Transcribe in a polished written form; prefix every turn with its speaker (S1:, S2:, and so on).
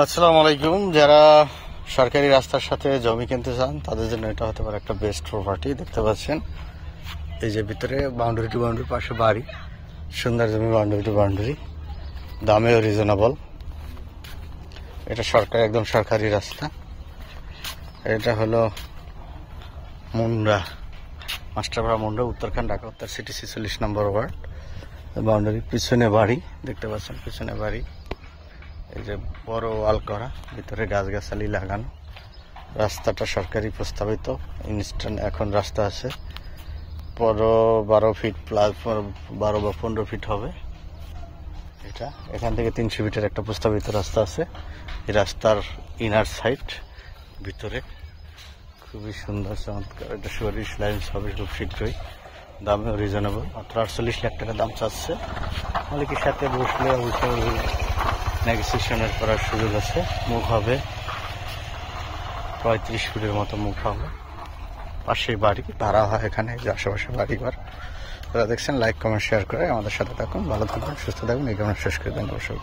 S1: আসসালামু আলাইকুম। যারা সরকারি রাস্তার সাথে জমি কিনতে চান তাদের জন্য এটা হতে পারে একটা বেস্ট প্রপার্টি। দেখতে পাচ্ছেন এই যে ভিতরে বাউন্ডারি টু বাউন্ডারি, পাশে বাড়ি, সুন্দর জমি, বাউন্ডারি টু বাউন্ডারি, দামেও রিজনেবল। এটা একদম সরকারি রাস্তা। এটা হলো মুন্ডা, মাস্টারপাড়া মুন্ডা, উত্তরখান, ঢাকা উত্তর সিটি, 46 নম্বর ওয়ার্ড। বাউন্ডারি পিছনে বাড়ি, দেখতে পাচ্ছেন পিছনে বাড়ি। এই যে বড় ওয়াল করা, ভিতরে গাছগাছালি লাগানো। রাস্তাটা সরকারি প্রস্তাবিত, ইনস্ট্যান্ট এখন রাস্তা আছে। 12 ফিট প্লাস 12 বা 15 ফিট হবে এটা। এখান থেকে 300 ফিটের একটা প্রস্তাবিত রাস্তা আছে। এই রাস্তার ইনার সাইড ভিতরে খুবই সুন্দর চমৎকার। এটা সরিষ লাইন্স হবে খুব শীঘ্রই। দামেও রিজনেবল, মাত্র 48 লাখ টাকা দাম চাচ্ছে। মালিকের সাথে বসলে অবশ্যই নেগোসিয়েশনের করার সুযোগ আছে। মুখ হবে 35 ফুটের মতো মুখ হবে। পাশেই বাড়ি, ভাড়া হয় এখানে, যে আশেপাশে বাড়ি ঘর। যারা দেখছেন লাইক কমেন্ট শেয়ার করে আমাদের সাথে থাকুন। ভালো থাকুন, সুস্থ থাকুন। এই কারণে শেষ করে দেন অবশ্যই।